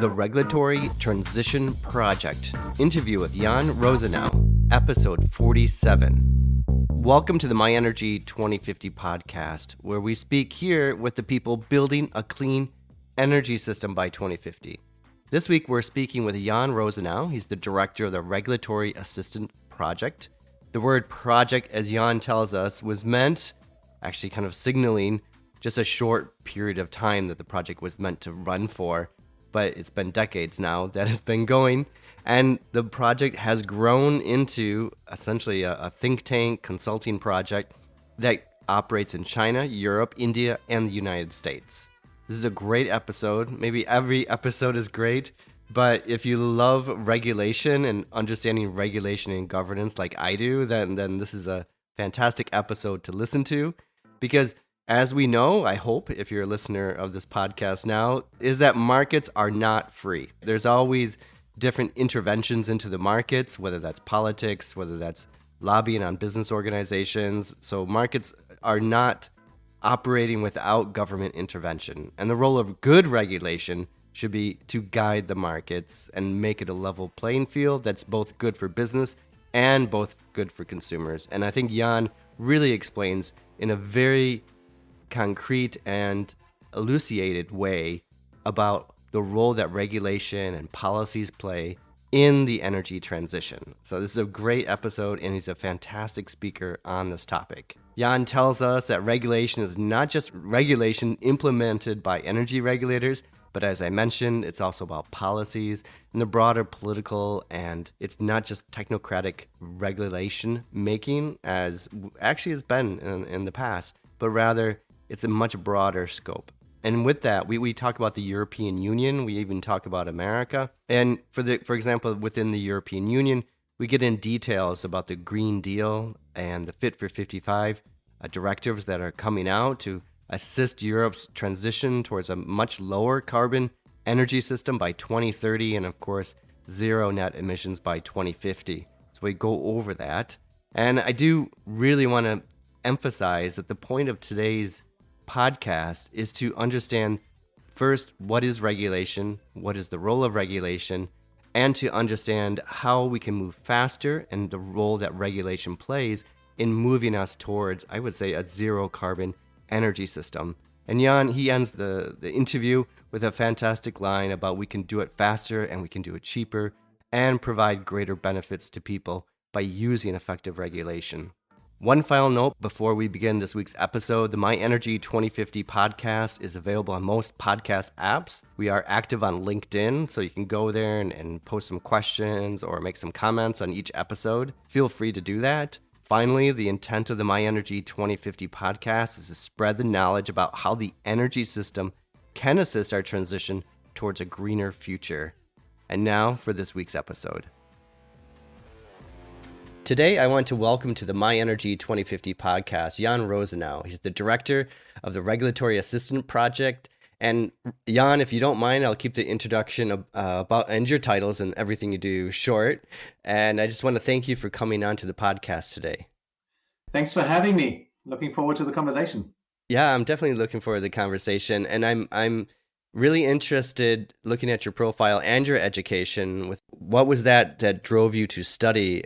The Regulatory Transition Project. Interview with Jan Rosenow, episode 47. Welcome to the My Energy 2050 podcast, where we speak here with the people building a clean energy system by 2050. This week, we're speaking with Jan Rosenow. He's the director of the Regulatory Assistance Project. The word project, as Jan tells us, was meant, actually kind of signaling just a short period of time that the project was meant to run for. But it's been decades now that it's been going. And the project has grown into essentially a think tank consulting project that operates in China, Europe, India, and the United States. This is a great episode. Maybe every episode is great, but if you love regulation and understanding regulation and governance like I do, then this is a fantastic episode to listen to. Because as we know, I hope, if you're a listener of this podcast now, is that markets are not free. There's always different interventions into the markets, whether that's politics, whether that's lobbying on business organizations. So markets are not operating without government intervention. And the role of good regulation should be to guide the markets and make it a level playing field that's both good for business and both good for consumers. And I think Jan really explains in a very concrete and elucidated way about the role that regulation and policies play in the energy transition. So this is a great episode, and he's a fantastic speaker on this topic. Jan tells us that regulation is not just regulation implemented by energy regulators, but as I mentioned, it's also about policies and the broader political, and it's not just technocratic regulation making, as actually has been in the past, but rather it's a much broader scope. And with that, we talk about the European Union. We even talk about America. And for example, within the European Union, we get in details about the Green Deal and the Fit for 55 directives that are coming out to assist Europe's transition towards a much lower carbon energy system by 2030, and of course, zero net emissions by 2050. So we go over that. And I do really want to emphasize that the point of today's podcast is to understand first, what is regulation, what is the role of regulation, and to understand how we can move faster and the role that regulation plays in moving us towards, I would say, a zero carbon energy system. And Jan, he ends the interview with a fantastic line about we can do it faster and we can do it cheaper and provide greater benefits to people by using effective regulation. One final note before we begin this week's episode, the My Energy 2050 podcast is available on most podcast apps. We are active on LinkedIn, so you can go there and post some questions or make some comments on each episode. Feel free to do that. Finally, the intent of the My Energy 2050 podcast is to spread the knowledge about how the energy system can assist our transition towards a greener future. And now for this week's episode. Today, I want to welcome to the My Energy 2050 podcast, Jan Rosenow. He's the director of the Regulatory Assistance Project. And Jan, if you don't mind, I'll keep the introduction about and your titles and everything you do short. And I just want to thank you for coming on to the podcast today. Thanks for having me. Looking forward to the conversation. Yeah, I'm definitely looking forward to the conversation. And I'm really interested looking at your profile and your education with what was that drove you to study,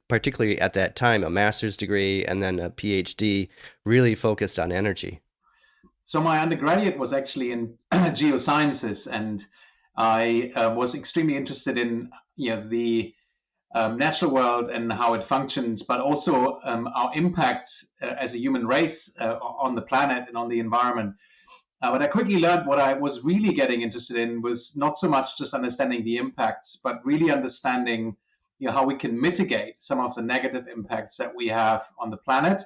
particularly at that time, a master's degree and then a PhD really focused on energy. So my undergraduate was actually in geosciences, and I was extremely interested in the natural world and how it functions, but also our impact as a human race on the planet and on the environment. But I quickly learned what I was really getting interested in was not so much just understanding the impacts, but really understanding how we can mitigate some of the negative impacts that we have on the planet,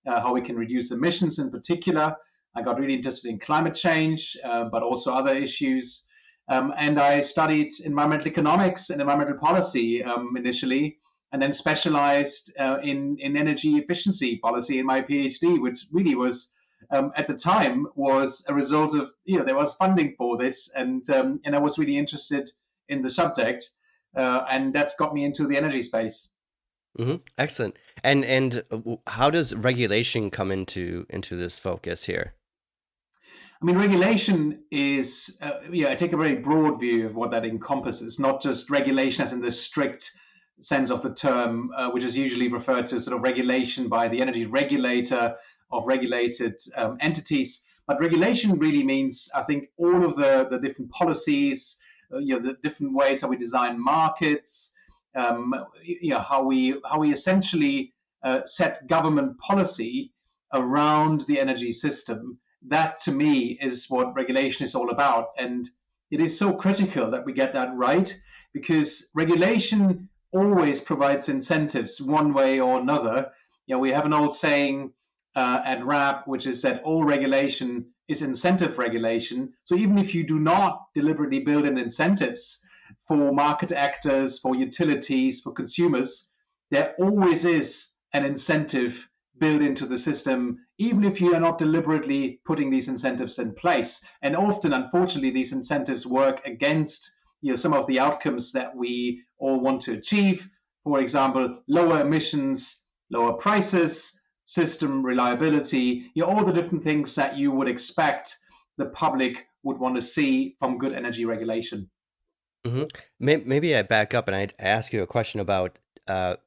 how we can reduce emissions in particular. I got really interested in climate change, but also other issues. And I studied environmental economics and environmental policy initially, and then specialized in energy efficiency policy in my PhD, which really was at the time was a result of, there was funding for this, and I was really interested in the subject, and that's got me into the energy space. Mm-hmm. Excellent. And how does regulation come into this focus here? I mean, regulation is, I take a very broad view of what that encompasses, not just regulation as in the strict sense of the term, which is usually referred to sort of regulation by the energy regulator of regulated entities. But regulation really means, I think, all of the different policies, the different ways how we design markets, how we essentially set government policy around the energy system. That to me is what regulation is all about. And it is so critical that we get that right, because regulation always provides incentives one way or another. We have an old saying at RAP, which is that all regulation is incentive regulation. So even if you do not deliberately build in incentives for market actors, for utilities, for consumers, there always is an incentive built into the system, even if you are not deliberately putting these incentives in place. And often, unfortunately, these incentives work against some of the outcomes that we all want to achieve. For example, lower emissions, lower prices, system reliability, all the different things that you would expect the public would want to see from good energy regulation. Mm-hmm. Maybe I back up and I ask you a question about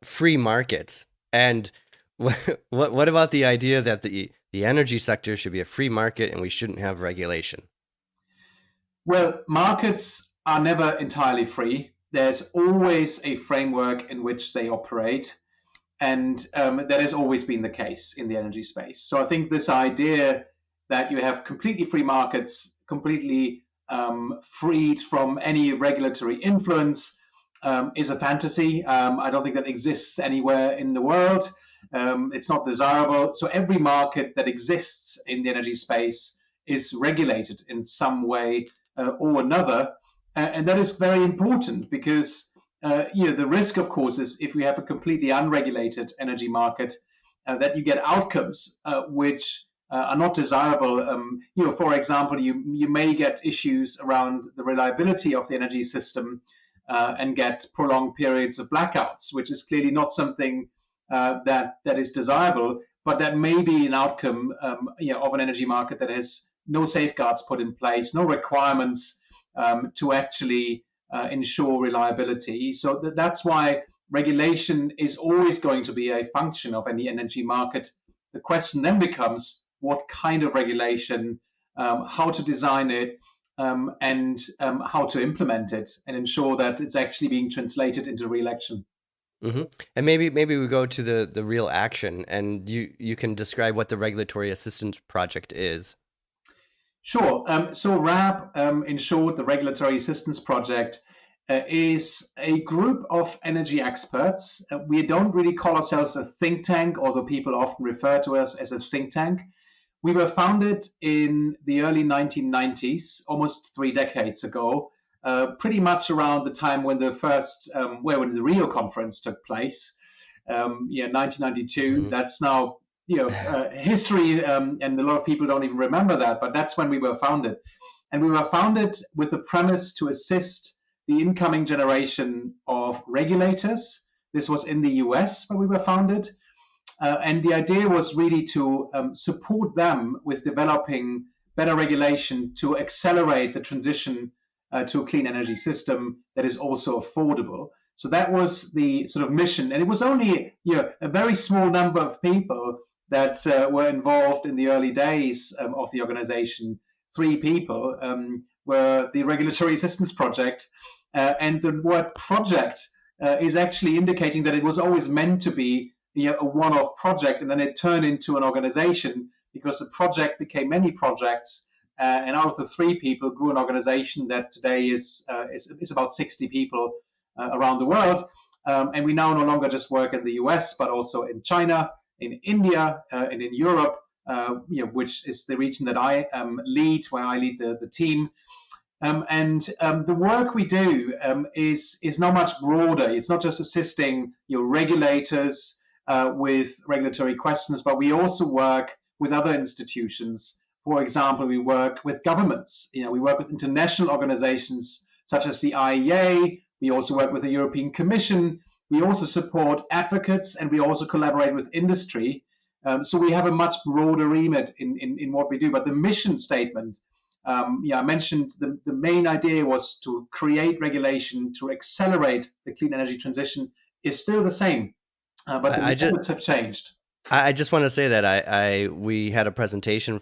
free markets. And what about the idea that the energy sector should be a free market and we shouldn't have regulation? Well, markets are never entirely free. There's always a framework in which they operate. And that has always been the case in the energy space. So I think this idea that you have completely free markets, completely freed from any regulatory influence, is a fantasy. I don't think that exists anywhere in the world. It's not desirable. So every market that exists in the energy space is regulated in some way or another. And that is very important because the risk, of course, is if we have a completely unregulated energy market, that you get outcomes which are not desirable. For example, you may get issues around the reliability of the energy system and get prolonged periods of blackouts, which is clearly not something that is desirable. But that may be an outcome of an energy market that has no safeguards put in place, no requirements to actually ensure reliability. So that's why regulation is always going to be a function of any energy market. The question then becomes what kind of regulation, how to design it, and how to implement it and ensure that it's actually being translated into real action. Mm-hmm. And maybe we go to the real action, and you can describe what the Regulatory Assistance Project is. Sure. So RAP, in short, the Regulatory Assistance Project, is a group of energy experts. We don't really call ourselves a think tank, although people often refer to us as a think tank. We were founded in the early 1990s, almost 3 decades ago, pretty much around the time when the first, when the Rio conference took place, 1992. Mm-hmm. That's now history, and a lot of people don't even remember that, but that's when we were founded. And we were founded with the premise to assist the incoming generation of regulators. This was in the US where we were founded. And the idea was really to support them with developing better regulation to accelerate the transition to a clean energy system that is also affordable. So that was the sort of mission. And it was only a very small number of people that were involved in the early days of the organization. 3 people were the Regulatory Assistance Project. And the word project is actually indicating that it was always meant to be a one-off project, and then it turned into an organization because the project became many projects. And out of the 3 people grew an organization that today is about 60 people around the world. And we now no longer just work in the US, but also in China, in India, and in Europe, which is the region that I lead, where I lead the team. And the work we do is not much broader. It's not just assisting regulators with regulatory questions, but we also work with other institutions. For example, we work with governments. We work with international organizations such as the IEA. We also work with the European Commission. We also support advocates, and we also collaborate with industry So we have a much broader remit in what we do. But the mission statement, I mentioned the main idea was to create regulation to accelerate the clean energy transition is still the same, but the I just methods have changed. I just want to say that we had a presentation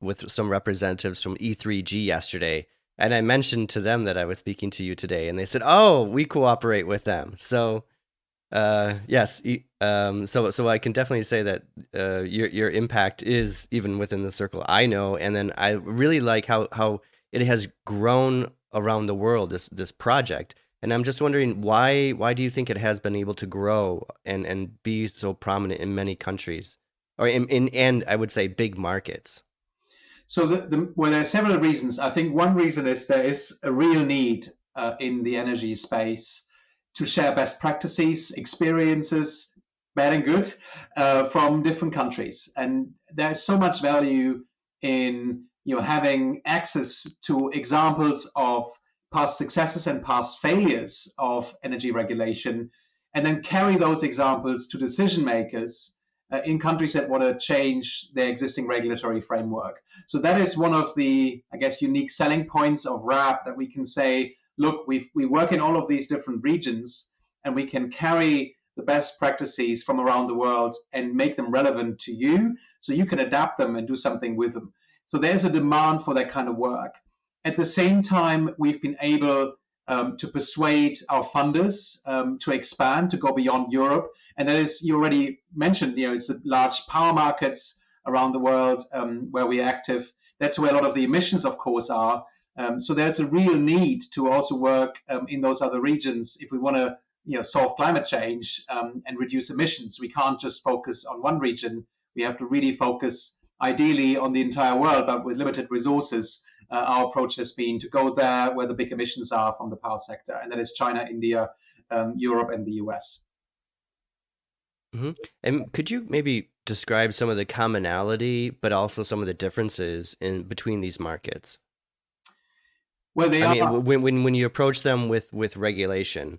with some representatives from E3G yesterday, and I mentioned to them that I was speaking to you today, and they said, "Oh, we cooperate with them." So, yes, so I can definitely say that your impact is even within the circle I know, and then I really like how it has grown around the world, this project. And I'm just wondering why do you think it has been able to grow and be so prominent in many countries, or in and I would say big markets? So well, there are several reasons. I think one reason is there is a real need in the energy space to share best practices, experiences, bad and good, from different countries, and there's so much value in having access to examples of past successes and past failures of energy regulation, and then carry those examples to decision makers in countries that want to change their existing regulatory framework. So that is one of the, I guess, unique selling points of RAP, that we can say, look, we work in all of these different regions, and we can carry the best practices from around the world and make them relevant to you, so you can adapt them and do something with them. So there's a demand for that kind of work. At the same time, we've been able to persuade our funders to expand, to go beyond Europe. And that is, you already mentioned, it's the large power markets around the world where we're active. That's where a lot of the emissions, of course, are. So there's a real need to also work in those other regions if we want to solve climate change and reduce emissions. We can't just focus on one region. We have to really focus ideally on the entire world, but with limited resources. Our approach has been to go there where the big emissions are from the power sector, and that is China, India, Europe, and the US. Hmm. And could you maybe describe some of the commonality, but also some of the differences in between these markets? Well, they I mean, are. when you approach them with regulation,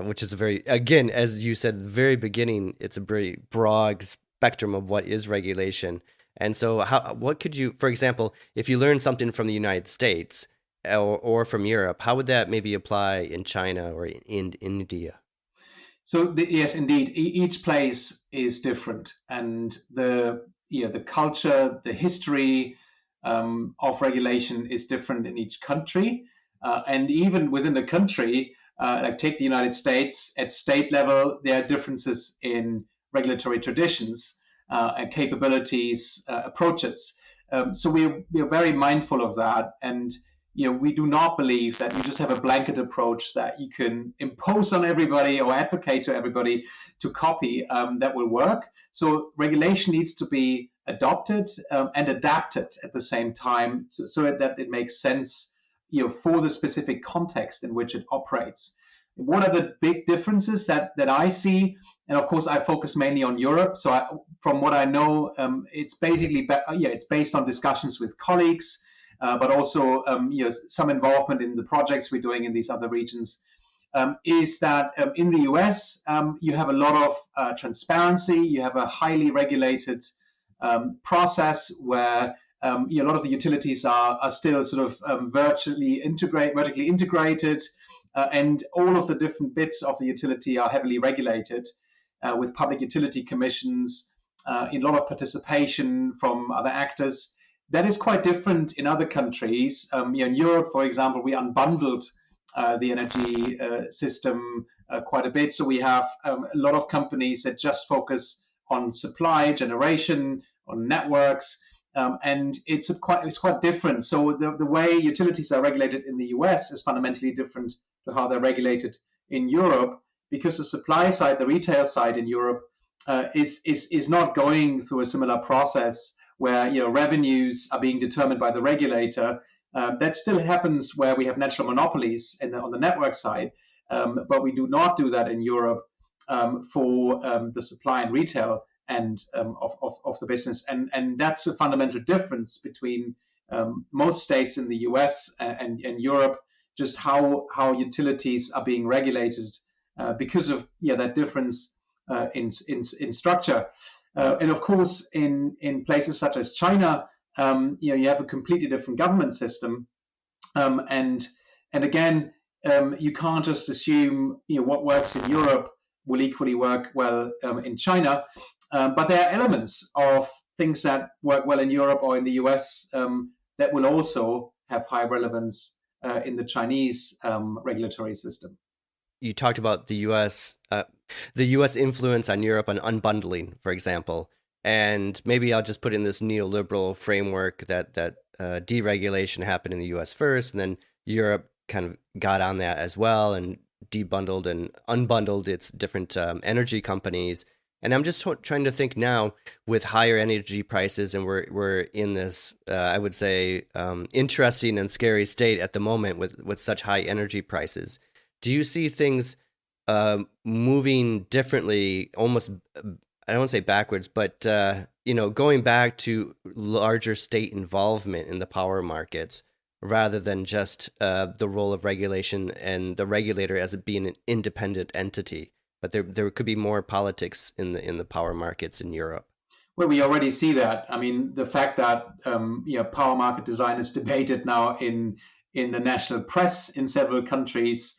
which is a very, again, as you said at the very beginning, it's a very broad spectrum of what is regulation. And so, what could you, for example, if you learn something from the United States or from Europe, how would that maybe apply in China or in India? So yes, indeed, each place is different, and the culture, the history of regulation is different in each country, and even within the country, like take the United States, at state level, there are differences in regulatory traditions and capabilities, approaches. So we're very mindful of that, and we do not believe that you just have a blanket approach that you can impose on everybody or advocate to everybody to copy that will work. So regulation needs to be adopted and adapted at the same time, so that it makes sense for the specific context in which it operates. What are the big differences that I see? And of course, I focus mainly on Europe. So from what I know, it's basically it's based on discussions with colleagues, but also some involvement in the projects we're doing in these other regions. Is that in the US, you have a lot of transparency. You have a highly regulated process where a lot of the utilities are still sort of vertically integrated, and all of the different bits of the utility are heavily regulated with public utility commissions, in a lot of participation from other actors. That is quite different in other countries. In Europe, for example, we unbundled the energy system quite a bit. So we have a lot of companies that just focus on supply generation, on networks, and it's quite different. So the way utilities are regulated in the US is fundamentally different to how they're regulated in Europe, because the supply side, the retail side in Europe, is not going through a similar process where revenues are being determined by the regulator. That still happens where we have natural monopolies on the network side, but we do not do that in Europe for the supply and retail end of the business, and that's a fundamental difference between most states in the US and Europe, just how utilities are being regulated because of that difference in structure. And of course, in places such as China, you have a completely different government system, and again, you can't just assume what works in Europe will equally work well in China. But there are elements of things that work well in Europe or in the US that will also have high relevance in the Chinese regulatory system. You talked about the U.S. influence on Europe on unbundling, for example, and maybe I'll just put in this neoliberal framework that deregulation happened in the U.S. first, and then Europe kind of got on that as well and debundled and unbundled its different energy companies. And I'm just trying to think now with higher energy prices, and we're in this, I would say, interesting and scary state at the moment with such high energy prices. Do you see things moving differently, almost, I don't want to say backwards, but going back to larger state involvement in the power markets rather than just the role of regulation and the regulator as it being an independent entity? But there could be more politics in the power markets in Europe. Well, we already see that. I mean, the fact that power market design is debated now in the national press in several countries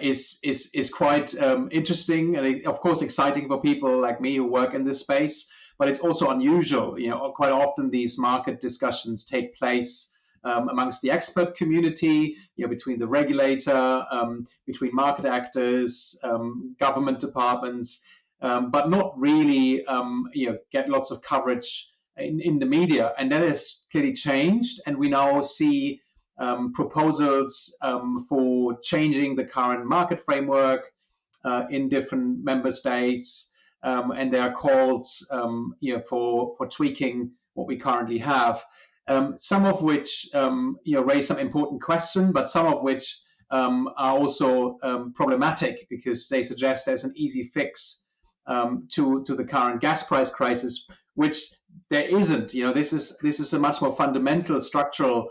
is quite interesting, and of course exciting for people like me who work in this space. But it's also unusual. Quite often these market discussions take place amongst the expert community, between the regulator, between market actors, government departments, but not really, get lots of coverage in the media. And that has clearly changed. And we now see proposals for changing the current market framework in different member states, and there are calls, for tweaking what we currently have. Some of which raise some important questions, but some of which are also problematic because they suggest there's an easy fix to the current gas price crisis, which there isn't. This is a much more fundamental structural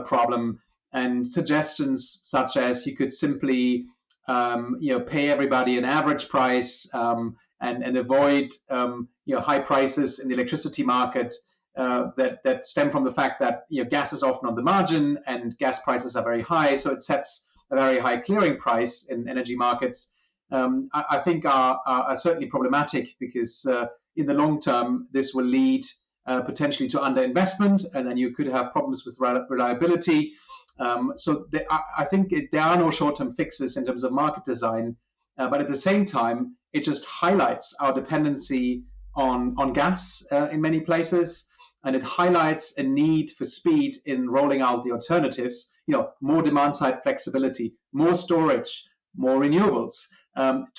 problem, and suggestions such as you could simply pay everybody an average price and avoid high prices in the electricity market that stem from the fact that gas is often on the margin and gas prices are very high, so it sets a very high clearing price in energy markets. I think are certainly problematic because in the long term this will lead potentially to underinvestment, and then you could have problems with reliability. I think there are no short-term fixes in terms of market design, but at the same time it just highlights our dependency on gas in many places. And it highlights a need for speed in rolling out the alternatives, more demand side flexibility, more storage, more renewables,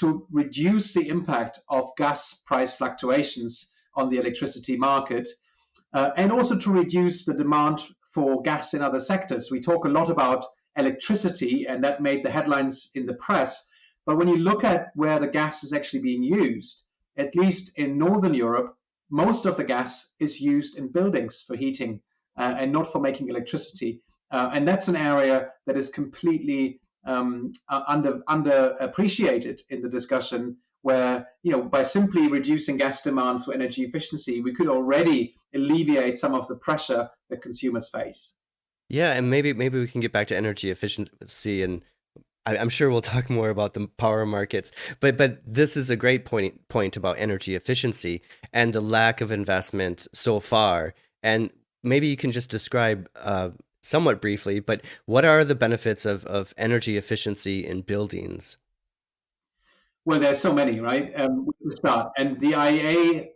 to reduce the impact of gas price fluctuations on the electricity market, and also to reduce the demand for gas in other sectors. We talk a lot about electricity, and that made the headlines in the press. But when you look at where the gas is actually being used, at least in Northern Europe, most of the gas is used in buildings for heating and not for making electricity. And that's an area that is completely underappreciated in the discussion, where, by simply reducing gas demand through energy efficiency, we could already alleviate some of the pressure that consumers face. Yeah, and maybe we can get back to energy efficiency, and I'm sure we'll talk more about the power markets, but this is a great point about energy efficiency and the lack of investment so far. And maybe you can just describe somewhat briefly, but what are the benefits of energy efficiency in buildings? Well, there's so many, right? We can start. And the IEA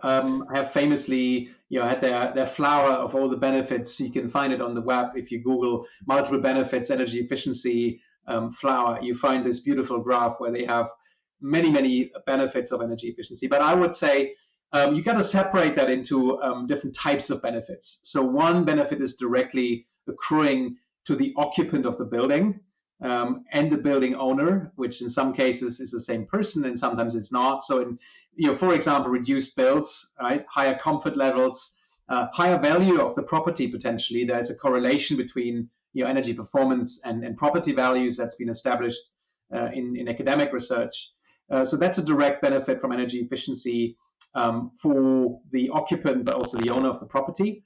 have famously, had their flower of all the benefits. You can find it on the web if you Google multiple benefits, energy efficiency, flower. You find this beautiful graph where they have many benefits of energy efficiency. But I would say you got to separate that into different types of benefits. So one benefit is directly accruing to the occupant of the building and the building owner, which in some cases is the same person and sometimes it's not. So for example, reduced bills, right? Higher comfort levels, higher value of the property potentially. There's a correlation between energy performance and property values that's been established in academic research. So that's a direct benefit from energy efficiency. for the occupant, but also the owner of the property.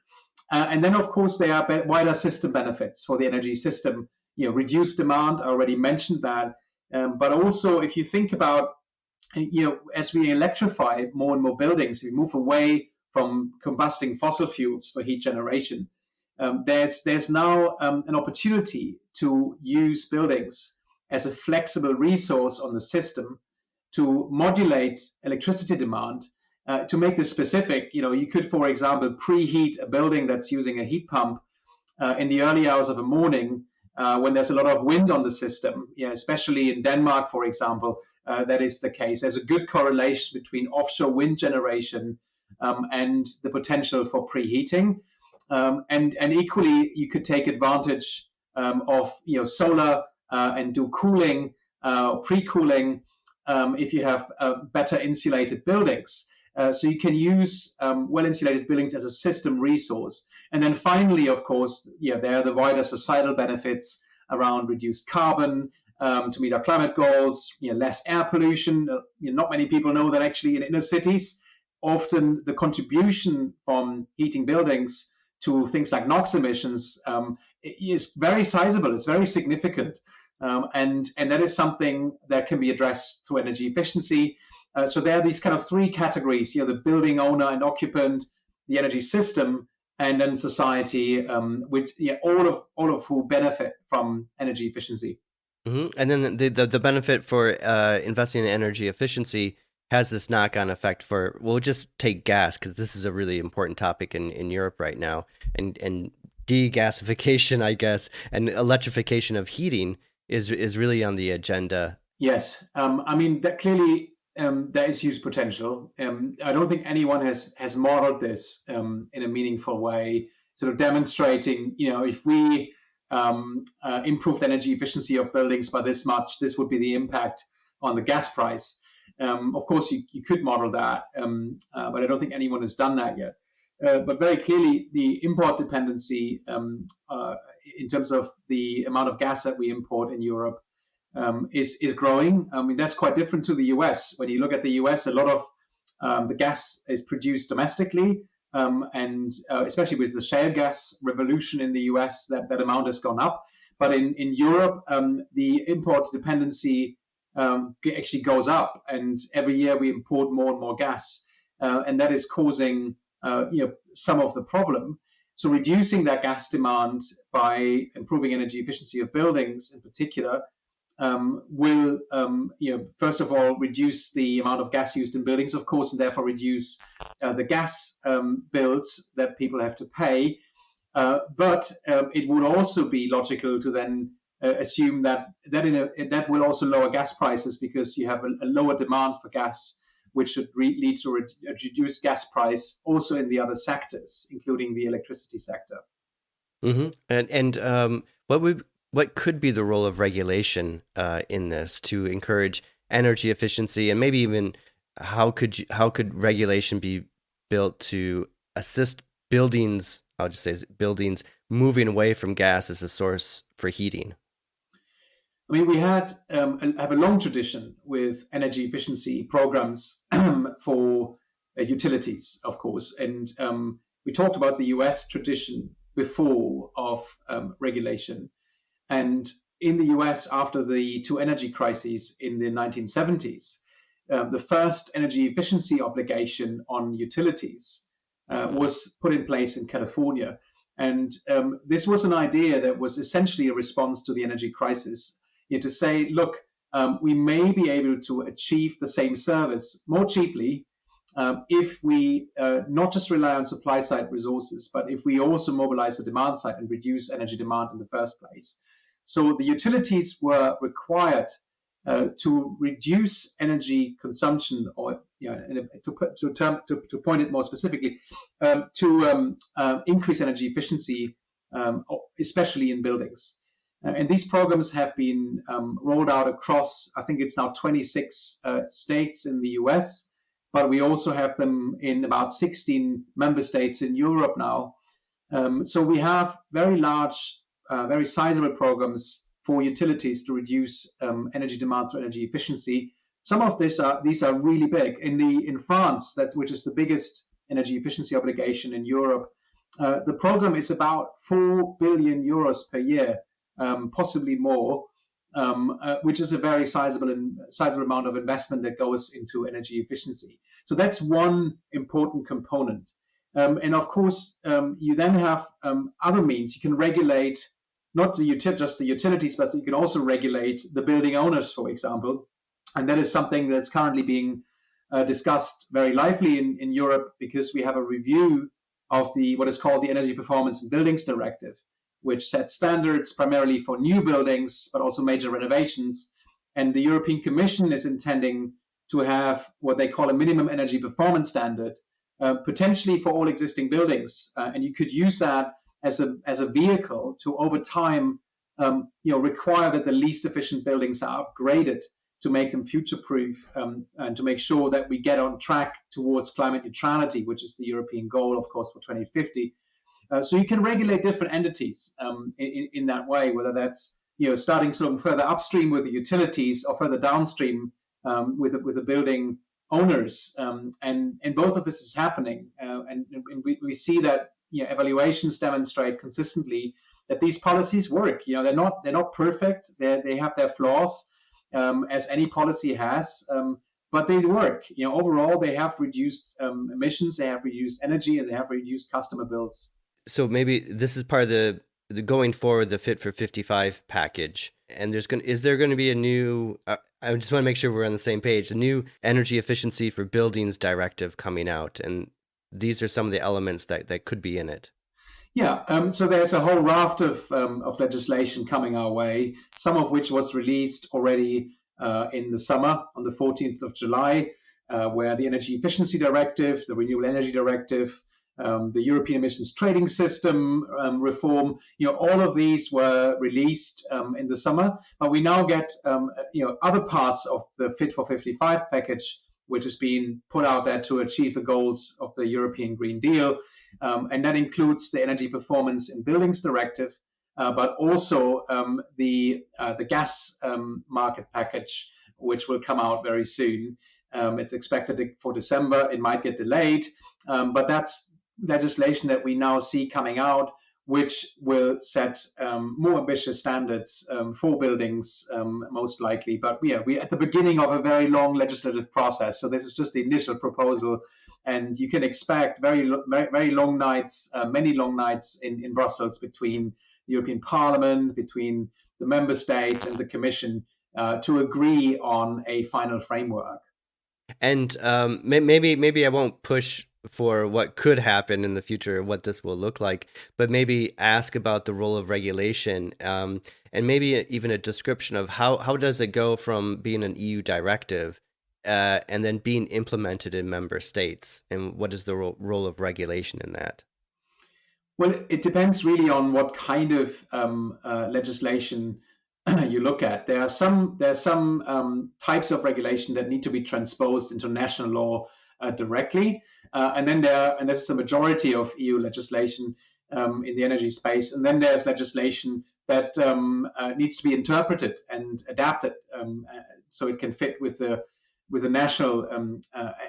And then, of course, there are wider system benefits for the energy system. Reduced demand. I already mentioned that. But also, if you think about, as we electrify more and more buildings, we move away from combusting fossil fuels for heat generation. There's now an opportunity to use buildings as a flexible resource on the system to modulate electricity demand. To make this specific, you could, for example, preheat a building that's using a heat pump in the early hours of the morning when there's a lot of wind on the system. Especially in Denmark, for example, that is the case. There's a good correlation between offshore wind generation and the potential for preheating. And equally, you could take advantage of solar and do cooling, pre-cooling, if you have better insulated buildings. So you can use well-insulated buildings as a system resource. And then finally, of course, there are the wider societal benefits around reduced carbon to meet our climate goals, less air pollution. Not many people know that actually in inner cities, often the contribution from heating buildings to things like NOx emissions is very sizable. It's very significant. And that is something that can be addressed through energy efficiency. So there are these kind of three categories, the building owner and occupant, the energy system, and then society, which all of who benefit from energy efficiency. Mm-hmm. And then the benefit for investing in energy efficiency has this knock-on effect for, we'll just take gas, because this is a really important topic in Europe right now, and degasification, I guess, and electrification of heating is really on the agenda. Yes, I mean that clearly there is huge potential. I don't think anyone has modeled this in a meaningful way, sort of demonstrating, if we improved energy efficiency of buildings by this much, this would be the impact on the gas price. Of course, you could model that, but I don't think anyone has done that yet. But very clearly, the import dependency in terms of the amount of gas that we import in Europe is growing. I mean, that's quite different to the US. When you look at the US, a lot of the gas is produced domestically, and especially with the shale gas revolution in the US, that amount has gone up. But in Europe, the import dependency actually goes up, and every year we import more and more gas, and that is causing some of the problem. So reducing that gas demand by improving energy efficiency of buildings in particular will first of all reduce the amount of gas used in buildings, of course, and therefore reduce the gas bills that people have to pay. But it would also be logical to then assume that will also lower gas prices, because you have a lower demand for gas, which should lead to a reduced gas price also in the other sectors, including the electricity sector. Mm-hmm. And what could be the role of regulation in this to encourage energy efficiency, and maybe even how could regulation be built to assist buildings? I'll just say buildings moving away from gas as a source for heating. I mean, we have a long tradition with energy efficiency programs for utilities, of course, and we talked about the US tradition before of regulation. And in the US, after the two energy crises in the 1970s, the first energy efficiency obligation on utilities was put in place in California. And this was an idea that was essentially a response to the energy crisis, to say, look, we may be able to achieve the same service more cheaply if we not just rely on supply side resources, but if we also mobilize the demand side and reduce energy demand in the first place. So the utilities were required to reduce energy consumption, or to point it more specifically, to increase energy efficiency, especially in buildings. And these programs have been rolled out across, I think it's now 26 states in the US, but we also have them in about 16 member states in Europe now. So we have very large, very sizable programs for utilities to reduce energy demand through energy efficiency. some of these are really big. In France, which is the biggest energy efficiency obligation in Europe, the program is about 4 billion euros per year, possibly more, which is a very sizable amount of investment that goes into energy efficiency. So that's one important component. And of course, you then have other means. You can regulate not just the utilities, but you can also regulate the building owners, for example. And that is something that's currently being discussed very lively in Europe, because we have a review of what is called the Energy Performance in Buildings Directive, which sets standards primarily for new buildings, but also major renovations. And the European Commission is intending to have what they call a minimum energy performance standard, potentially for all existing buildings. And you could use that as a vehicle to, over time, require that the least efficient buildings are upgraded to make them future-proof, and to make sure that we get on track towards climate neutrality, which is the European goal, of course, for 2050. So you can regulate different entities in that way, whether that's starting sort of further upstream with the utilities or further downstream with the building owners, and both of this is happening, and we see that evaluations demonstrate consistently that these policies work. They're not perfect. They have their flaws, as any policy has, but they work. Overall, they have reduced emissions, they have reduced energy, and they have reduced customer bills. So maybe this is part of the going forward, the Fit for 55 package. And is there going to be a new, I just want to make sure we're on the same page, a new energy efficiency for buildings directive coming out. And these are some of the elements that could be in it. Yeah, so there's a whole raft of legislation coming our way, some of which was released already in the summer on the 14th of July, where the Energy Efficiency Directive, the Renewable Energy Directive, the European Emissions Trading System reform, all of these were released in the summer. But we now get other parts of the Fit for 55 package, which is being put out there to achieve the goals of the European Green Deal. And that includes the Energy Performance in Buildings Directive, but also the gas market package, which will come out very soon. It's expected for December. It might get delayed, but that's legislation that we now see coming out, which will set more ambitious standards for buildings, most likely. But we're at the beginning of a very long legislative process. So this is just the initial proposal. And you can expect very long nights, many long nights in Brussels between the European Parliament, between the member states and the Commission to agree on a final framework. And maybe I won't push for what could happen in the future, what this will look like, but maybe ask about the role of regulation, and maybe even a description of how does it go from being an EU directive and then being implemented in member states, and what is the role of regulation in that? Well, it depends really on what kind of legislation you look at. There are some types of regulation that need to be transposed into national law directly, and then this is a majority of EU legislation in the energy space, and then there's legislation that needs to be interpreted and adapted so it can fit with the national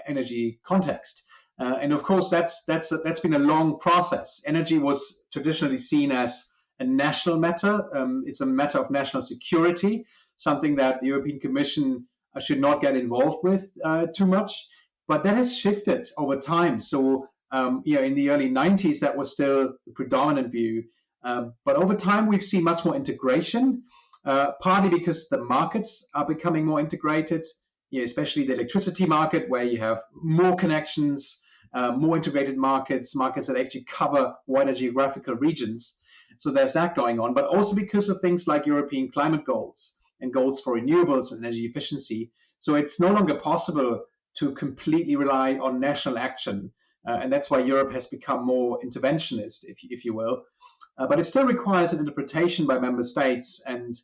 energy context. And of course, that's been a long process. Energy was traditionally seen as a national matter. It's a matter of national security, something that the European Commission should not get involved with too much. But that has shifted over time. So, in the early 90s, that was still the predominant view. But over time, we've seen much more integration, partly because the markets are becoming more integrated, especially the electricity market, where you have more connections, more integrated markets that actually cover wider geographical regions. So there's that going on, but also because of things like European climate goals and goals for renewables and energy efficiency. So it's no longer possible to completely rely on national action. And that's why Europe has become more interventionist, if you will. But it still requires an interpretation by member states. And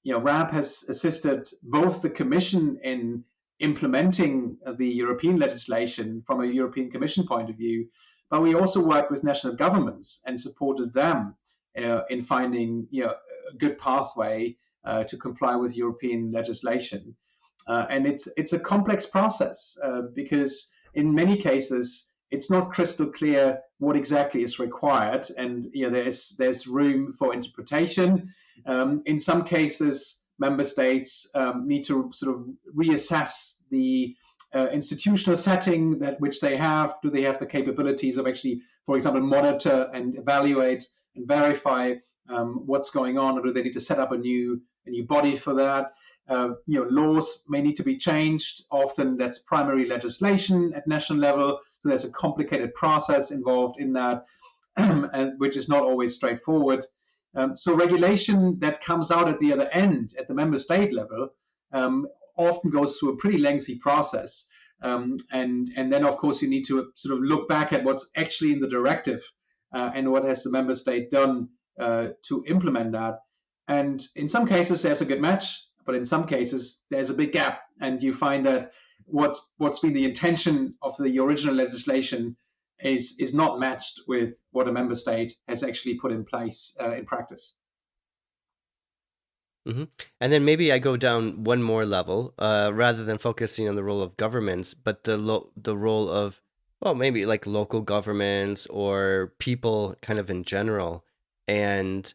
RAB has assisted both the Commission in implementing the European legislation from a European Commission point of view, but we also worked with national governments and supported them in finding a good pathway to comply with European legislation. And it's a complex process because in many cases it's not crystal clear what exactly is required, and there's room for interpretation. In some cases, member states need to sort of reassess the institutional setting that which they have. Do they have the capabilities of actually, for example, monitor and evaluate and verify what's going on, or do they need to set up a new body for that? Laws may need to be changed. Often that's primary legislation at national level. So there's a complicated process involved in that, and which is not always straightforward. So regulation that comes out at the other end, at the member state level, often goes through a pretty lengthy process. And then, of course, you need to sort of look back at what's actually in the directive and what has the member state done to implement that. And in some cases, there's a good match, but in some cases, there's a big gap. And you find that what's been the intention of the original legislation is not matched with what a member state has actually put in place in practice. Mm-hmm. And then maybe I go down one more level, rather than focusing on the role of governments, but the role of, well, maybe like local governments or people kind of in general. And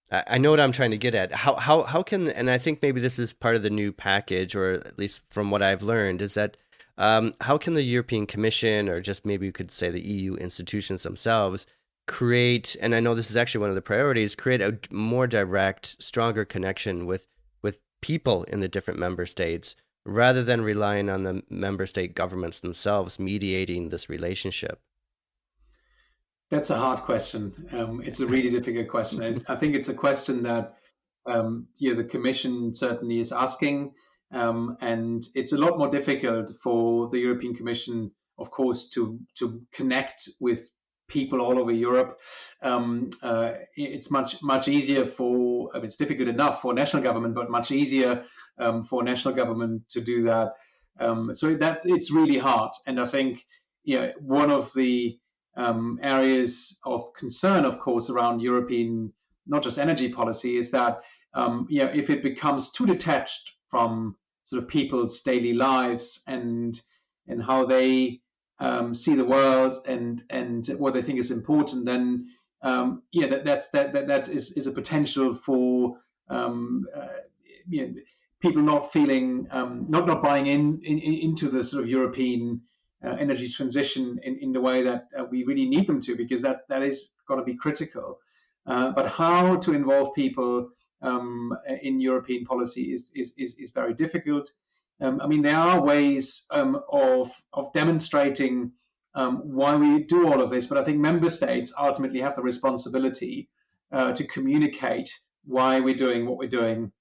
I know what I'm trying to get at. How can, and I think maybe this is part of the new package, or at least from what I've learned, is that how can the European Commission, or just maybe you could say the EU institutions themselves, create, and I know this is actually one of the priorities, create a more direct, stronger connection with people in the different member states, rather than relying on the member state governments themselves mediating this relationship? That's a hard question. It's a really difficult question. I think it's a question that the Commission certainly is asking, and it's a lot more difficult for the European Commission, of course, to connect with people all over Europe. It's much easier for. It's difficult enough for national government, but much easier for national government to do that. So that it's really hard, and I think one of the areas of concern, of course, around European, not just energy policy, is that if it becomes too detached from sort of people's daily lives and how they see the world and what they think is important, then that is a potential for people not feeling not buying into the sort of European energy transition in the way that we really need them to, because that is going to be critical. But how to involve people in European policy is very difficult. I mean, there are ways of demonstrating why we do all of this, but I think member states ultimately have the responsibility to communicate why we're doing what we're doing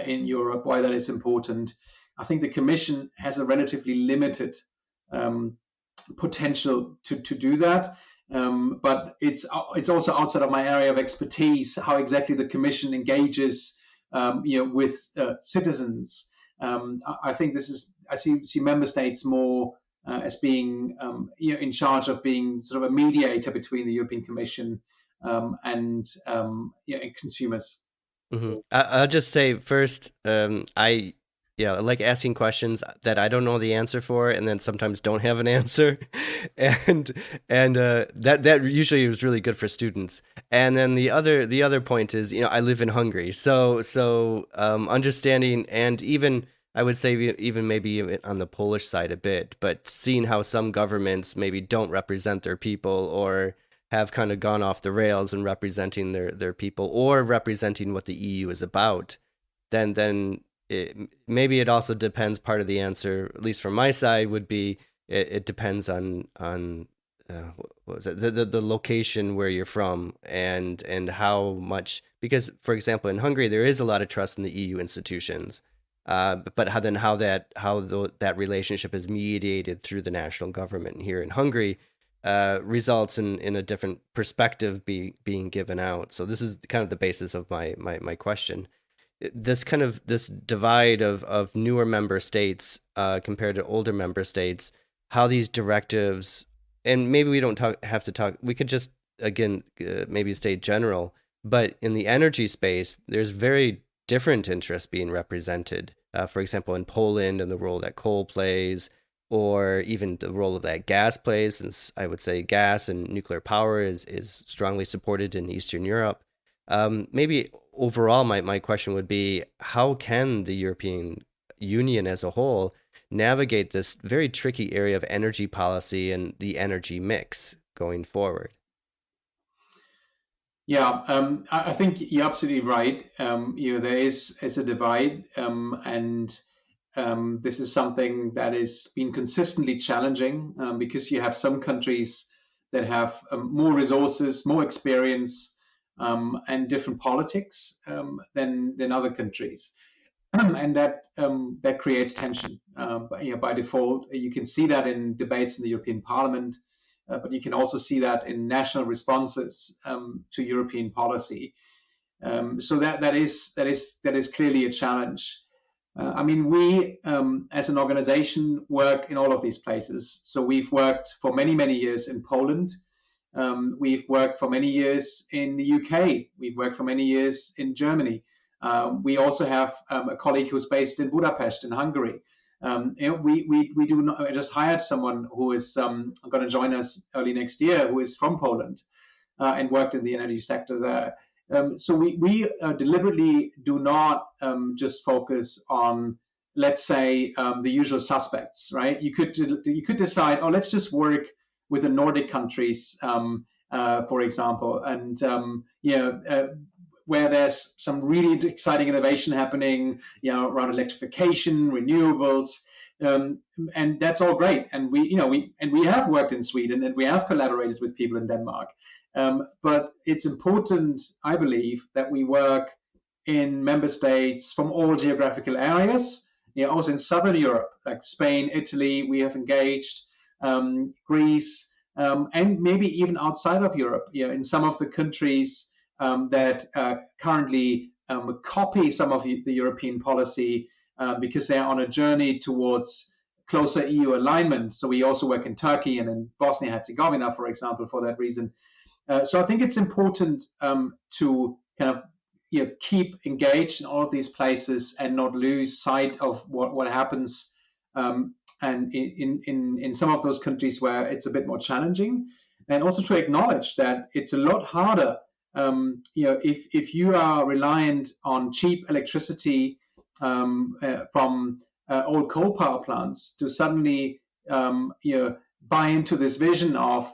in Europe, why that is important. I think the Commission has a relatively limited potential to do that. But it's also outside of my area of expertise how exactly the Commission engages with citizens. I think I see member states more as being in charge of being sort of a mediator between the European Commission and consumers. Mm-hmm. I'll just say first, I like asking questions that I don't know the answer for, and then sometimes don't have an answer, and that usually is really good for students. And then the other point is, I live in Hungary, so understanding, and even I would say even maybe on the Polish side a bit, but seeing how some governments maybe don't represent their people, or have kind of gone off the rails in representing their people, or representing what the EU is about, then maybe it also depends. Part of the answer, at least from my side, would be it depends on what was it, the location where you're from, and how much, because for example in Hungary there is a lot of trust in the EU institutions, but how that relationship is mediated through the national government here in Hungary results in a different perspective being given out. So this is kind of the basis of my question. This divide of newer member states compared to older member states, how these directives, and maybe we don't have to talk, we could just, again, maybe stay general, but in the energy space, there's very different interests being represented for example, in Poland and the role that coal plays, or even the role that gas plays, since I would say gas and nuclear power is strongly supported in Eastern Europe. Maybe overall, my question would be, how can the European Union as a whole navigate this very tricky area of energy policy and the energy mix going forward? Yeah, I think you're absolutely right. There is a divide, and this is something that has been consistently challenging because you have some countries that have more resources, more experience, and different politics than other countries, and that creates tension. By default, you can see that in debates in the European Parliament, but you can also see that in national responses to European policy. So that is clearly a challenge. We as an organization work in all of these places. So we've worked for many years in Poland. We've worked for many years in the UK. We've worked for many years in Germany. We also have a colleague who's based in Budapest in Hungary. We do not, I just hired someone who is going to join us early next year, who is from Poland and worked in the energy sector there. So we deliberately do not just focus on, let's say, the usual suspects, right? You could decide, oh, let's just work with the Nordic countries, for example, and where there's some really exciting innovation happening, around electrification, renewables, and that's all great. And we have worked in Sweden, and we have collaborated with people in Denmark. But it's important, I believe, that we work in member states from all geographical areas. Also in Southern Europe, like Spain, Italy, we have engaged, Greece, and maybe even outside of Europe. In some of the countries that currently copy some of the European policy because they're on a journey towards closer EU alignment. So we also work in Turkey and in Bosnia-Herzegovina, for example, for that reason. So I think it's important to kind of keep engaged in all of these places and not lose sight of what happens and in some of those countries where it's a bit more challenging, and also to acknowledge that it's a lot harder if you are reliant on cheap electricity from old coal power plants to suddenly buy into this vision of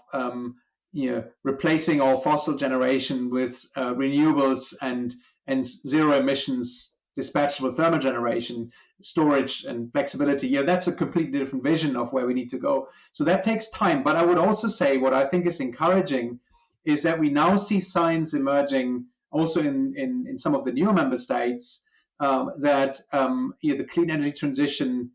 replacing all fossil generation with renewables and zero emissions dispatchable thermal generation, storage and flexibility. That's a completely different vision of where we need to go. So that takes time. But I would also say what I think is encouraging is that we now see signs emerging also in some of the newer member states that the clean energy transition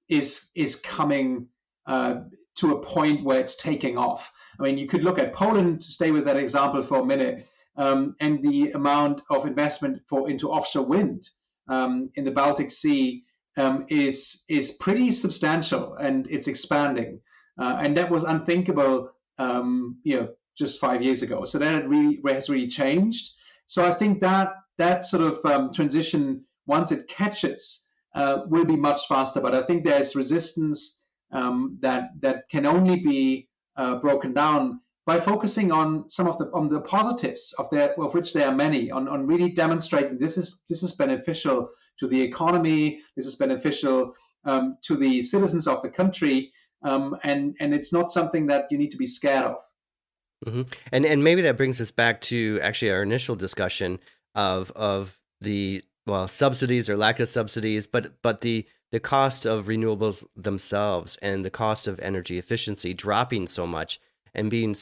is coming to a point where it's taking off. I mean, you could look at Poland, to stay with that example for a minute, and the amount of investment into offshore wind in the Baltic Sea is pretty substantial, and it's expanding. And that was unthinkable, just 5 years ago. So that has really changed. So I think that sort of transition, once it catches, will be much faster. But I think there's resistance that can only be broken down by focusing on some of the positives of which there are many, on really demonstrating this is beneficial to the economy, this is beneficial to the citizens of the country, and it's not something that you need to be scared of. Mm-hmm. And maybe that brings us back to actually our initial discussion of the subsidies or lack of subsidies, but the cost of renewables themselves and the cost of energy efficiency dropping so much and being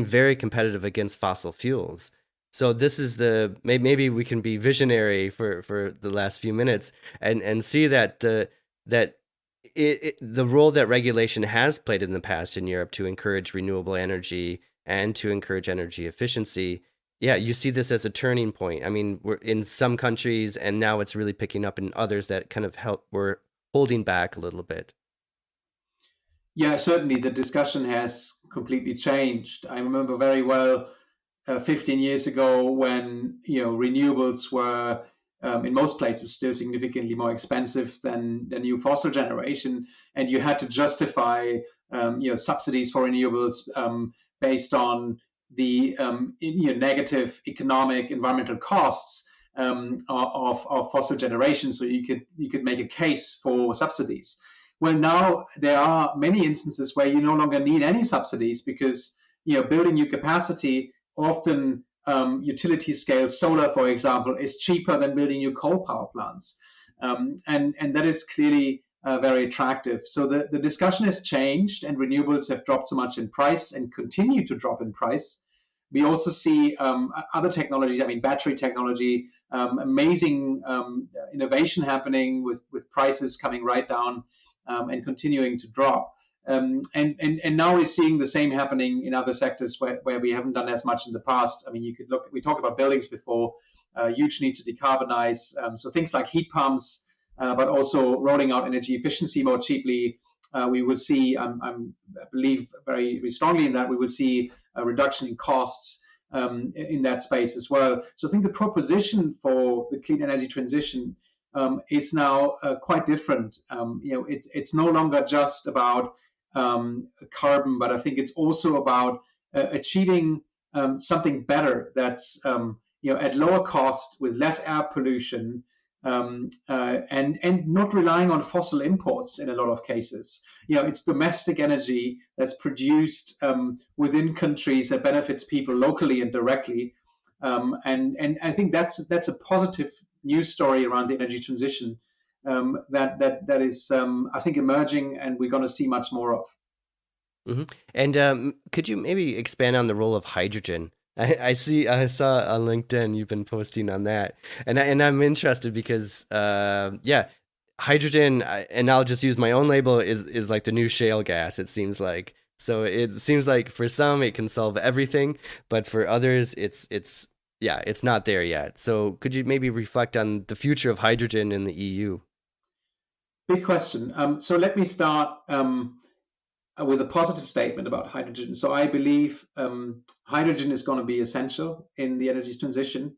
very competitive against fossil fuels. So this is maybe we can be visionary for the last few minutes and see that the role that regulation has played in the past in Europe to encourage renewable energy and to encourage energy efficiency. Yeah, you see this as a turning point. I mean, we're in some countries, and now it's really picking up in others that kind of we're holding back a little bit. Yeah, certainly the discussion has completely changed. I remember very well 15 years ago when renewables were in most places still significantly more expensive than the new fossil generation, and you had to justify subsidies for renewables based on the negative economic environmental costs of fossil generation. So you could make a case for subsidies. Well, now there are many instances where you no longer need any subsidies because building new capacity, often utility scale solar, for example, is cheaper than building new coal power plants, and that is clearly very attractive. So the discussion has changed, and renewables have dropped so much in price and continue to drop in price. We also see other technologies, battery technology, amazing innovation happening with prices coming right down and continuing to drop. And now we're seeing the same happening in other sectors where we haven't done as much in the past. You could look, we talked about buildings before, huge need to decarbonize. So things like heat pumps, but also rolling out energy efficiency more cheaply. We will see, I believe very, very strongly in that, we will see a reduction in costs in that space as well. So I think the proposition for the clean energy transition is now quite different. It's no longer just about carbon, but I think it's also about achieving something better that's at lower cost with less air pollution, and not relying on fossil imports in a lot of cases. It's domestic energy that's produced within countries that benefits people locally and directly, and I think that's a positive news story around the energy transition that is I think emerging, and we're going to see much more of. Mm-hmm. And could you maybe expand on the role of hydrogen? I saw on LinkedIn you've been posting on that, and I'm interested because hydrogen, and I'll just use my own label, is like the new shale gas. It seems like. So it seems like for some it can solve everything, but for others it's not there yet. So could you maybe reflect on the future of hydrogen in the EU? Big question. So let me start with a positive statement about hydrogen. So I believe hydrogen is going to be essential in the energy transition,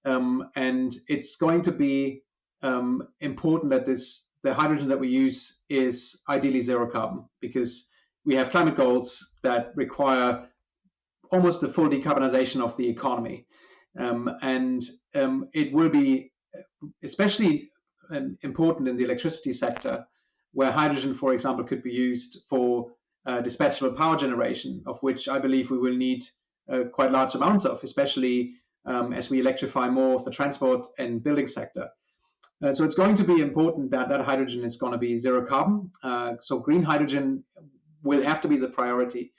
and it's going to be important that the hydrogen that we use is ideally zero carbon, because we have climate goals that require almost the full decarbonization of the economy, and it will be especially important in the electricity sector, where hydrogen, for example, could be used for dispatchable power generation, of which I believe we will need quite large amounts of, especially as we electrify more of the transport and building sector. So it's going to be important that hydrogen is going to be zero carbon. So green hydrogen will have to be the priority.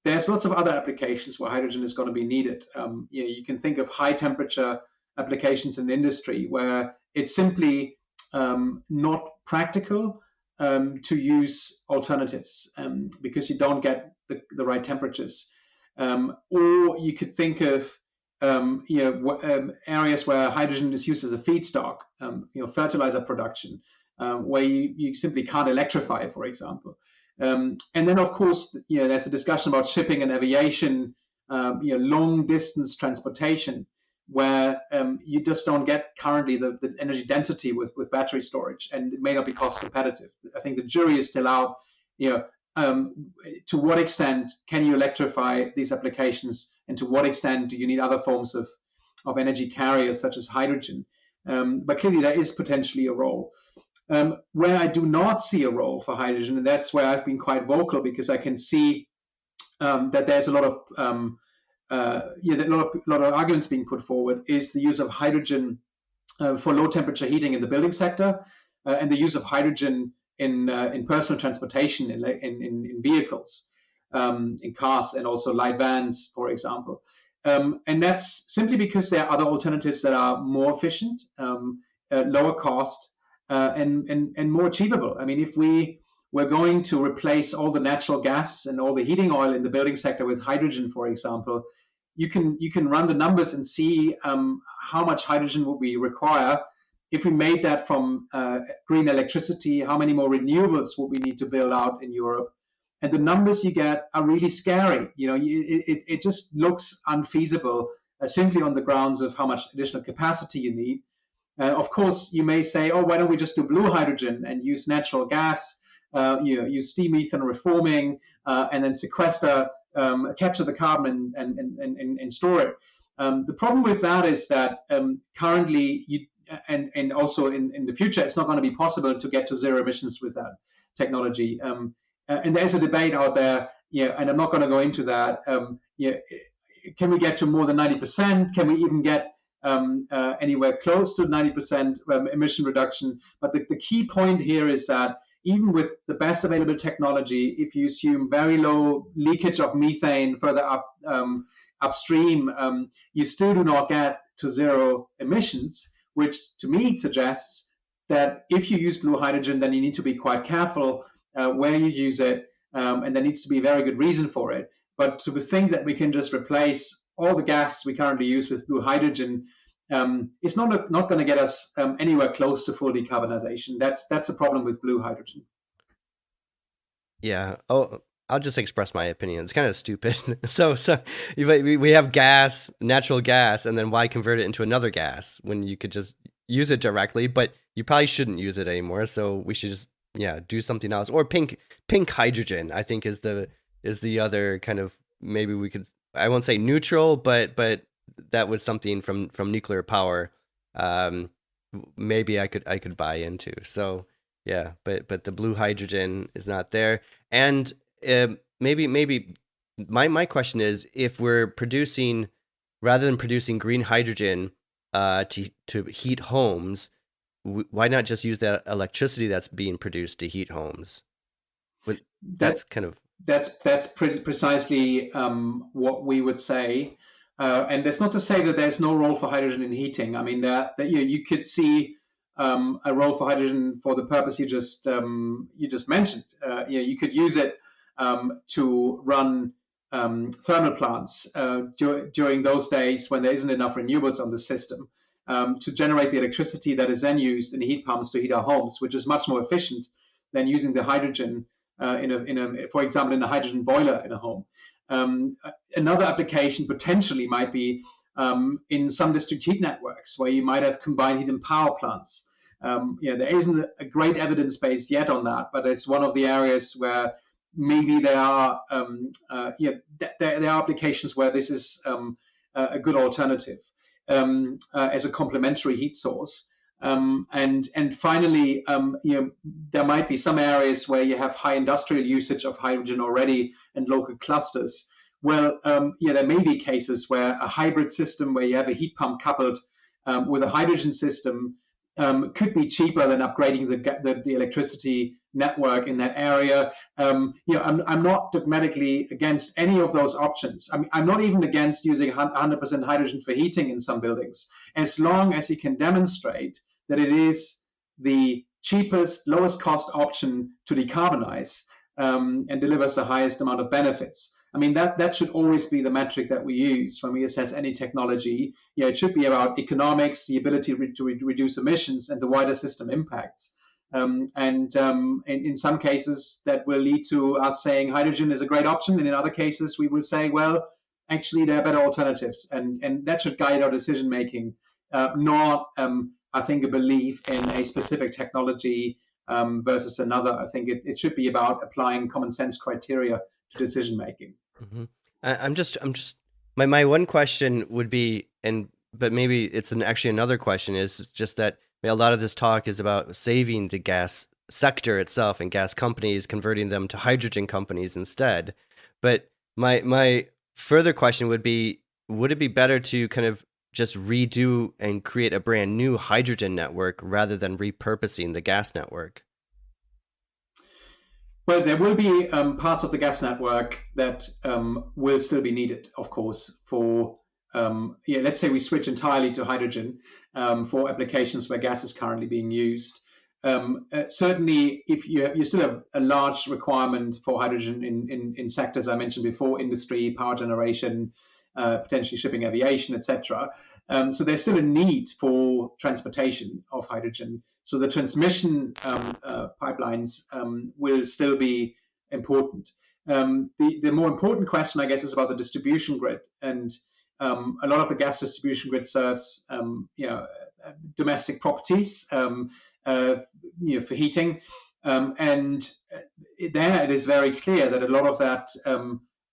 There's lots of other applications where hydrogen is going to be needed. You can think of high temperature applications in industry where it's simply not practical to use alternatives because you don't get the right temperatures. Or you could think of areas where hydrogen is used as a feedstock, fertilizer production, where you simply can't electrify, for example. And then, of course, there's a discussion about shipping and aviation, long distance transportation, where you just don't get currently the energy density with battery storage, and it may not be cost competitive. I think the jury is still out. To what extent can you electrify these applications, and to what extent do you need other forms of energy carriers such as hydrogen? But clearly there is potentially a role. Where I do not see a role for hydrogen, and that's where I've been quite vocal, because I can see that there's a lot of arguments being put forward, is the use of hydrogen for low temperature heating in the building sector, and the use of hydrogen in personal transportation, in vehicles, in cars, and also light vans, for example. And that's simply because there are other alternatives that are more efficient, lower cost, and more achievable. If we're going to replace all the natural gas and all the heating oil in the building sector with hydrogen, for example, you can run the numbers and see how much hydrogen will we require. If we made that from green electricity, how many more renewables would we need to build out in Europe? And the numbers you get are really scary. It just looks unfeasible simply on the grounds of how much additional capacity you need. Of course, you may say, oh, why don't we just do blue hydrogen and use natural gas, use steam methane reforming, and then sequester, capture the carbon and store it. The problem with that is that currently, and also in the future, it's not going to be possible to get to zero emissions with that technology. And there's a debate out there, and I'm not going to go into that. Can we get to more than 90%? Can we even get anywhere close to 90% emission reduction? But the key point here is that even with the best available technology, if you assume very low leakage of methane further upstream, you still do not get to zero emissions, which to me suggests that if you use blue hydrogen, then you need to be quite careful where you use it, and there needs to be a very good reason for it. But to think that we can just replace all the gas we currently use with blue hydrogen, it's not going to get us anywhere close to full decarbonization. That's the problem with blue hydrogen. Yeah. Oh, I'll just express my opinion. It's kind of stupid. So we have gas, natural gas, and then why convert it into another gas when you could just use it directly? But you probably shouldn't use it anymore. So we should just do something else. Or pink hydrogen, I think is the other kind of, maybe we could, I won't say neutral, but that was something from nuclear power. Maybe I could buy into. So yeah, but the blue hydrogen is not there. And maybe my question is, if we're producing, rather than producing green hydrogen to heat homes, why not just use that electricity that's being produced to heat homes? That's precisely what we would say. And that's not to say that there's no role for hydrogen in heating. I mean, that you could see a role for hydrogen for the purpose you just mentioned. You could use it to run thermal plants during those days when there isn't enough renewables on the system, to generate the electricity that is then used in heat pumps to heat our homes, which is much more efficient than using the hydrogen for example, in a hydrogen boiler in a home. Another application potentially might be in some district heat networks where you might have combined heat and power plants. There isn't a great evidence base yet on that, but it's one of the areas where maybe there are there are applications where this is a good alternative as a complementary heat source. And finally, there might be some areas where you have high industrial usage of hydrogen already and local clusters. Well, there may be cases where a hybrid system where you have a heat pump coupled with a hydrogen system could be cheaper than upgrading the electricity network in that area. I'm not dogmatically against any of those options. I'm not even against using 100% hydrogen for heating in some buildings, as long as you can demonstrate that it is the cheapest, lowest cost option to decarbonize and delivers the highest amount of benefits. I mean, that should always be the metric that we use when we assess any technology. It should be about economics, the ability to reduce emissions, and the wider system impacts. And in some cases, that will lead to us saying hydrogen is a great option. And in other cases, we will say, well, actually, there are better alternatives. And that should guide our decision making, not, I think, a belief in a specific technology versus another. I think it should be about applying common sense criteria to decision making. Mm-hmm. I'm just my one question would be, but maybe it's actually another question, is just that a lot of this talk is about saving the gas sector itself and gas companies, converting them to hydrogen companies instead. But my further question would be, would it be better to kind of just redo and create a brand new hydrogen network rather than repurposing the gas network? Well, there will be parts of the gas network that will still be needed, of course, for, let's say we switch entirely to hydrogen for applications where gas is currently being used. Certainly, if you still have a large requirement for hydrogen in sectors I mentioned before, industry, power generation, potentially shipping, aviation, etc. So there's still a need for transportation of hydrogen. So the transmission pipelines will still be important. The more important question, I guess, is about the distribution grid. And a lot of the gas distribution grid serves domestic properties, for heating. And there it is very clear that a lot of that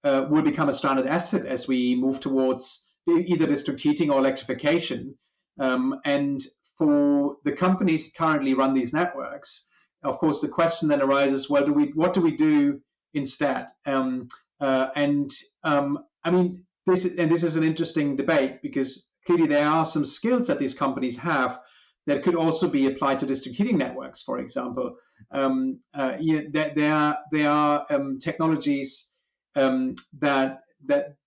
will become a stranded asset as we move towards either district heating or electrification. And for the companies that currently run these networks, of course, the question then arises: well, what do we do instead? This is an interesting debate, because clearly there are some skills that these companies have that could also be applied to district heating networks, for example. There are technologies that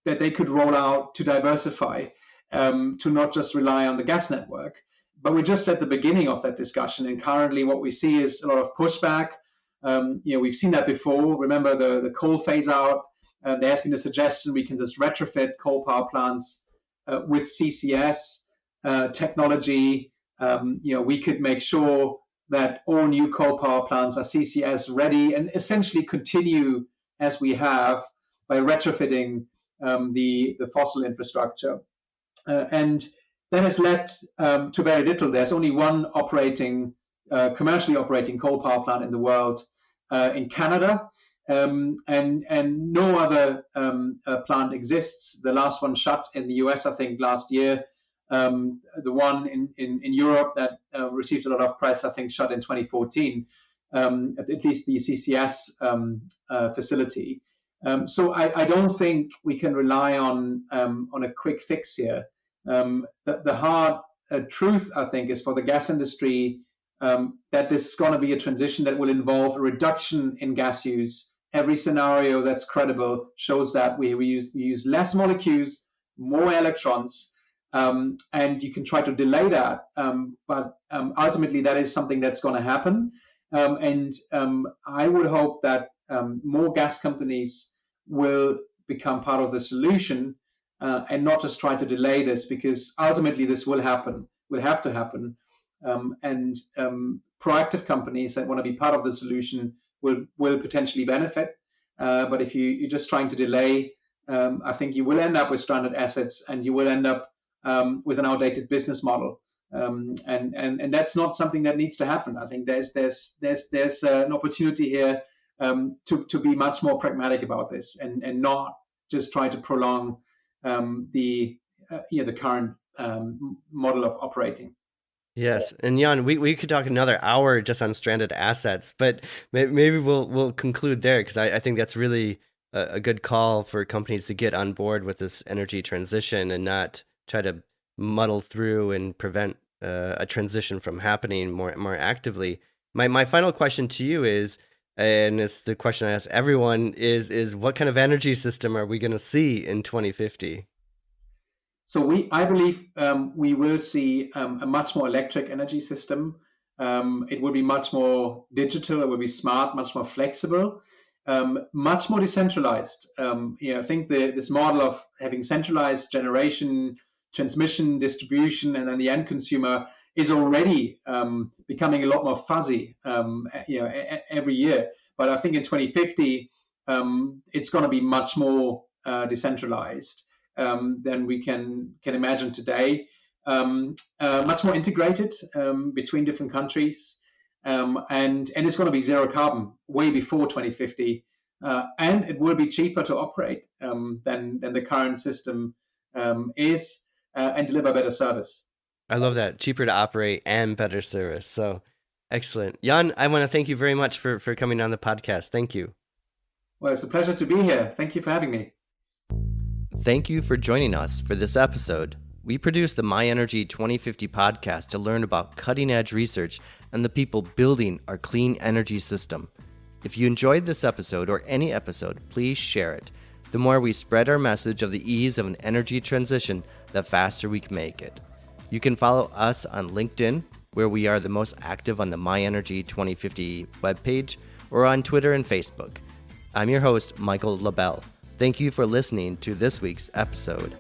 they could roll out to diversify, to not just rely on the gas network. But we're just at the beginning of that discussion, and currently what we see is a lot of pushback. We've seen that before. Remember the coal phase out. There has been a suggestion we can just retrofit coal power plants with CCS technology. We could make sure that all new coal power plants are CCS ready, and essentially continue as we have by retrofitting the fossil infrastructure. And that has led to very little. There's only one commercially operating coal power plant in the world, in Canada, and no other plant exists. The last one shut in the US, I think, last year. The one in Europe that received a lot of press, I think, shut in 2014, at least the CCS facility. So I don't think we can rely on a quick fix here. The hard truth, I think, is for the gas industry that this is going to be a transition that will involve a reduction in gas use. Every scenario that's credible shows that we use less molecules, more electrons, and you can try to delay that. But ultimately, that is something that's going to happen. And I would hope that more gas companies will become part of the solution, and not just try to delay this, because ultimately this will happen, will have to happen. And proactive companies that want to be part of the solution will potentially benefit. But if you're just trying to delay, I think you will end up with stranded assets, and you will end up with an outdated business model. And that's not something that needs to happen. I think there's an opportunity here to be much more pragmatic about this, and not just try to prolong the current model of operating. Yes, and Jan, we could talk another hour just on stranded assets, but maybe we'll conclude there, because I think that's really a good call for companies to get on board with this energy transition and not try to muddle through and prevent a transition from happening more actively. My final question to you is, and it's the question I ask everyone, is what kind of energy system are we going to see in 2050? So I believe we will see a much more electric energy system. It will be much more digital. It will be smart, much more flexible, much more decentralized. I think this model of having centralized generation, transmission, distribution, and then the end consumer is already becoming a lot more fuzzy, every year. But I think in 2050, it's going to be much more decentralized than we can imagine today. Much more integrated between different countries, and it's going to be zero carbon way before 2050, and it will be cheaper to operate than the current system is, and deliver better service. I love that. Cheaper to operate and better service. So excellent. Jan, I want to thank you very much for coming on the podcast. Thank you. Well, it's a pleasure to be here. Thank you for having me. Thank you for joining us for this episode. We produced the My Energy 2050 podcast to learn about cutting-edge research and the people building our clean energy system. If you enjoyed this episode or any episode, please share it. The more we spread our message of the ease of an energy transition, the faster we can make it. You can follow us on LinkedIn, where we are the most active on the My Energy 2050 webpage, or on Twitter and Facebook. I'm your host, Michael LaBelle. Thank you for listening to this week's episode.